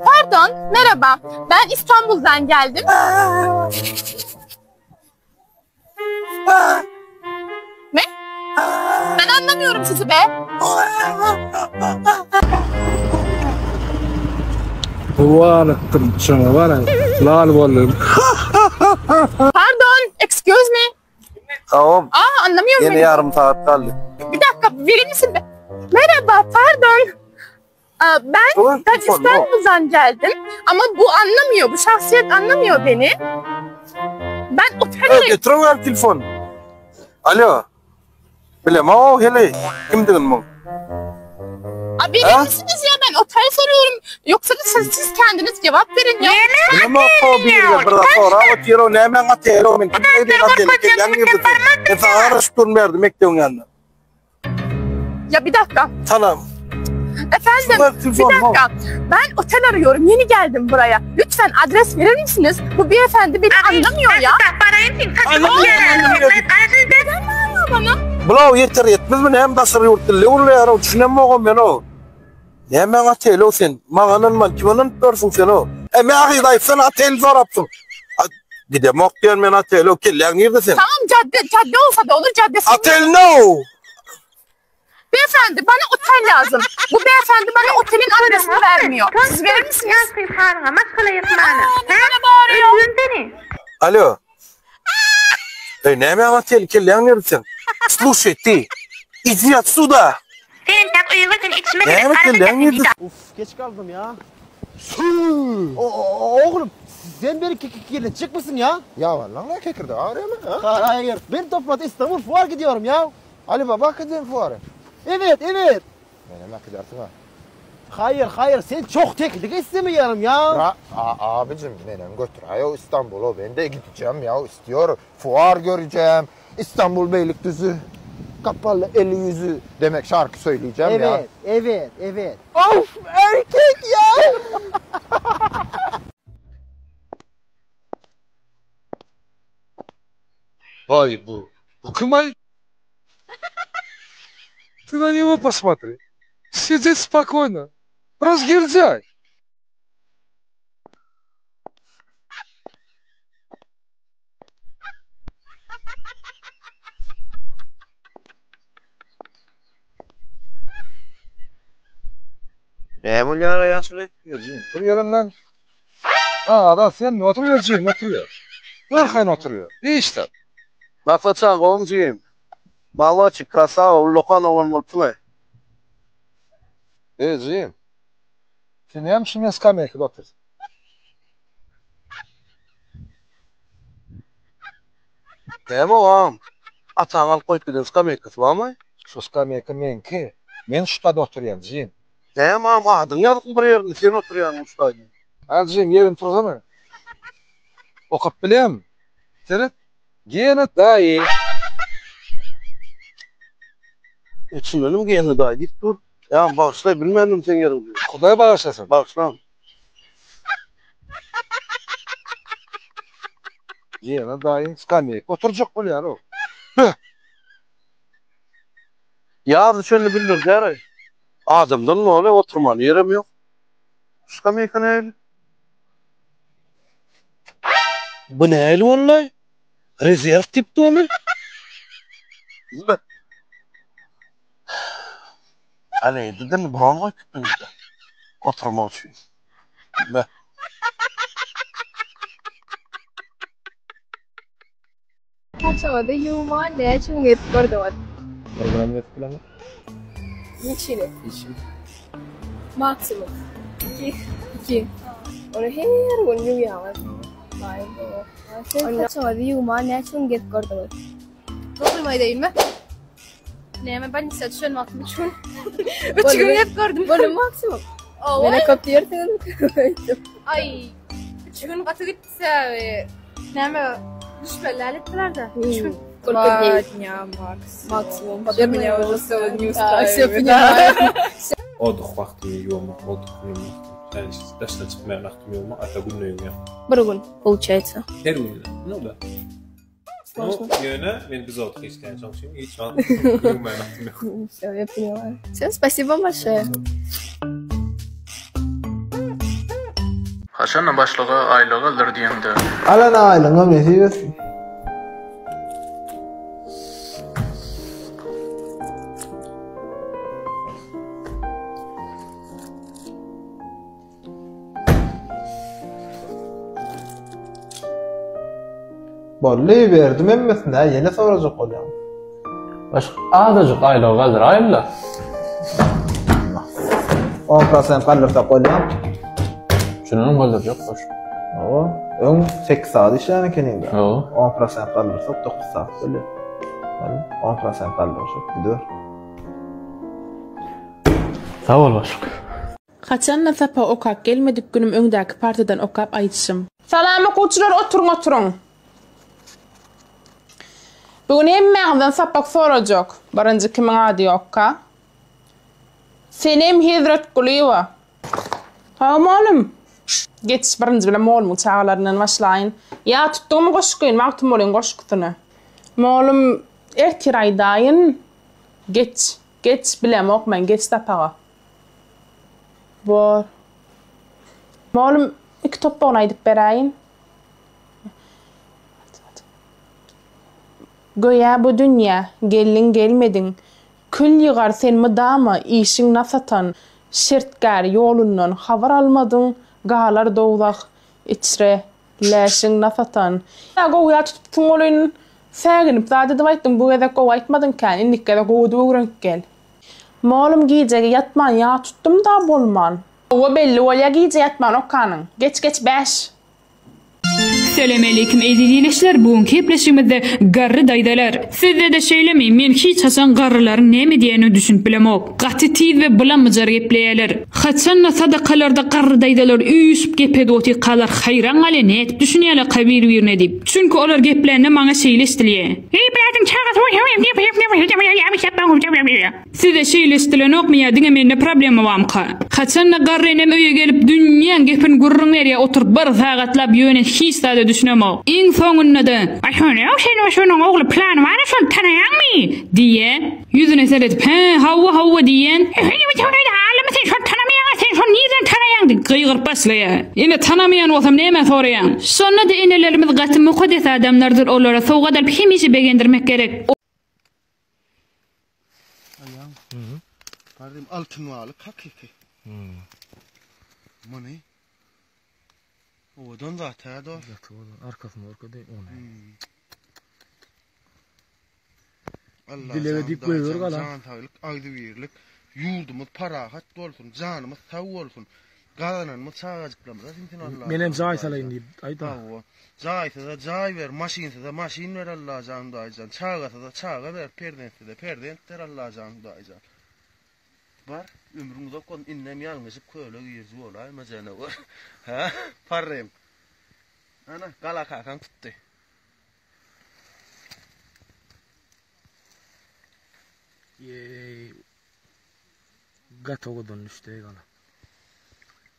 Pardon, merhaba. Ben İstanbul'dan geldim. Ne? Ben anlamıyorum sizi be. Pardon, excuse me. Tamam. Anlamıyorum Yine beni. yarım saat kaldı. Bir dakika, verir misin be? Merhaba, pardon. Ben İstanbul'dan geldim ama bu anlamıyor, bu şahsiyet anlamıyor beni. Ben otele... Getiriver telefon. Alo. Bilmem o hele. Kimdin bu? Verir misiniz ya, ben otel soruyorum. Yoksa da siz kendiniz cevap verin ya. Bilmem o bir burada sonra o tiro ne hemen atıyor men. Ben sana araştırma verdim ekleyin yanına. Ya bir dakika. Tamam. Efendim bir dakika. Ben otel arıyorum. Yeni geldim buraya. Lütfen adres verir misiniz? Bu beyefendi beni anlamıyor ya. Bana. Bulav yeter yetmez mi? Hem dasır yurtlu. Ulla ya düşünem oğlum ben o. Ne hemen atel o sen. Mağanın man kimanın pörsün sen o. Me ahi dayıfsan atel zorapsın. Gidem oktiyan men atel o kelleğin nerede sen? Tamam cadde olsa da olur caddesi. Atel no. Beyefendi bana otel lazım. Bu beyefendi bana otelin adresini vermiyor. Siz verir misiniz? Bana bağırıyor. Alo. Ne hemen atel kelleğin nerede sen? Слушай ты. Иди отсюда. Ne hemen kelleğin nerede? Uf geç kaldım ya. Oğlum sen beni kirletecek misin ya? Ya vallahi ne kekirdi ağrıyor mu? Hayır ben toplantı İstanbul fuar gidiyorum ya. Ali Baba gidiyorsun fuarı. Evet. Ne gidersin ha? Hayır sen çok teknik istemiyorum ya. Abicim benim götür. Ayo İstanbul'a ben de gideceğim ya istiyorum. Fuar göreceğim. İstanbul Beylikdüzü. Kapalı eli yüzü demek şarkı söyleyeceğim ya. Evet. Of erkek ya. Ой, Букмай. Ты на него посмотри. Сидит спокойно. Разгильдяй. Ne bu yana yaşlı? Dur yerinden. Da sen mi oturuyorsun? Oturuyor. Arkayın oturuyor. İyi işte. Baklatsan komşuyum. Malachi, Krasava, Lokhanova, Mutlu. Jim. Ты не ямши мне скамейку, доктор. Ne mi oğlum? Atan al koyup gidin skameykası var mı? Şu скамейка menki. Men şuta oturuyorum, Jim. Ne mi oğlum? Adın yazık bir yerini. Sen oturuyorsun ustaydı. Jim, yerin turdu mu? Okup bileyim. Seret. Gene daha iyi. Düşünelim ki yeni daha git dur. Ya bağışla bilmedim sen yerini diyor. Kuday bağışlasın. Bağışla. Gene daha iyi. Скамейка. Oturacak bu yani o. Ya düşünelim bilir der. Adamdan ne oluyor? Oturmalı yerim yok. Skameyka ne öyle? Bu ne öyle vallahi? Rezerv tipte onu. Hani dedin bana küpün işte. Oturma için. Be. Aşağıda yuma ne çingit gördüm. Program yapılan. Niçin? Maksimum. İki. Onu her gün yürüyor. Vay be. Aşağıda yuma ne çingit gördüm. Dokunmayı değil mi? Ne ben size düşen vaktim için. Üç gün hep gördüm. Bunu maksimum. Beni kapatıyorsun. Ay. Üç gün katı gitse. Ne düşmeler ettiler de. Üç gün. Только 9 дня максимум. Потом меня уже все не устраивает. Все понимаю. Отдых vakti yoğunluk, отдых yoğunluk. Yani dışarı çıkmaya vaktim yoğunluk, hatta günle yoğunluk. Bir gün получается. Her gün. Ne oldu? Ну, yöne, ben biz отдых isteyen çalışıyorum. Hiç an yoğunmaya vaktim yok. Все, я поняла. Все, спасибо большое. Haşanla başlığı aylığı alır diýende. Alana aylığa mesibes. Bolly berdim emmesine ýene sorajak bolýar. Başka adacık aylığı alır ayla. 10% kalırsa bolýar. Şunun bolur yok boş. O, öň 8 saat işläne keninde. O. 10% kalırsa 9 saat bolýar. 10% kalırsa gider. Sağ ol başka. Kaçan sapa okap gelmedik günüm öňdäki partiýadan okap aýtşym. Salam okuwçylar, oturun. Bugün hemmäňizden sapak sorajak. Birinji kimiň ady ýokka? Senem Hizret Guliwa. Ha malum. Geç birinji bilen malum çağlarından başlaýyn. Ya tutduğumu goşkyn, magtum bolan goşkyny. Malum erkir aýdaýyn. Geç bilem okman, geç tapaga. Bor. Malum iki top bana aýdyp beräýin. Göya bu dünýä, gelin gelmedin. Kül ýygar sen mydama işiň nasatan, şertgär ýolundan habar almadın, galar dowlak, içre, läşiň nasatan. Ya goýa tutupdyň olyn, säginip zady diýip aýtdym, bu gede gowy aýtmadyn kän, indikde gowy öwrenip gel. Malum gijege ýatman ýa tutdum da bolman. O belli bolýar gije ýatman okanyň. Geç 5. Selam aleyküm edilişler. Bugün kepleşimizde garry daýdalar. Sizde de şeýlemeýin, men hiç haçan garrylaryň näme diýeni düşünüp bilemok. Gaty tiz we bulanmajar gepleýärler. Haçan sadakalarda garry daýdalar üýsüp gepede oty kalar haýran gale net düşünýärler kabir birine diýip. Çünki olar geplerini maňa şeýleşdirýär. Hey biladyň çagat Sizde şeýleşdilen okmaýar diňe mende problemi barmyka? Haçan garry näme öýe gelip dünýäň gepini gurrun berýär, oturup bir sagatlap ýöne hiç da düşünemok. Iň soňunda da "Aşony şonuň ogly plany bar, şonu tanaýarmy?" diýe. Ýüzüne seretip "Hawa" diýen. "Sen şonu tanamaýan, sen şonu niýeden tanaýan?" diýip gıýgyryp başlaýar. Ene tanamaýan bolsam näme soraýan? Şonda da enelerimiz gaty mukaddes adamlardyr, olara sowga dalyp hemişe begendirmek gerek. Kardeşim altın valı hakiki. Bu ne? Odan zaten da. Arkasında orada değil onu. Allah. Dileve dip koyuyor gala. Can tağlık, aydı birlik. Yurdumuz parahat olsun, canımız sağ olsun. Galanımız sağacıklamız. Benim cay salayın deyip ayda. Caysa da cay ver, maşinse de maşin ver Allah canı da aycan. Çağasa da çağa ver, perdense de perden der Allah canı da aycan. Var, ömrümüzde kon innem yalnızıp köyle yüzü olay macana var. Ha, parrem. Ana, gala kakan tuttu. Gato godun işte gala.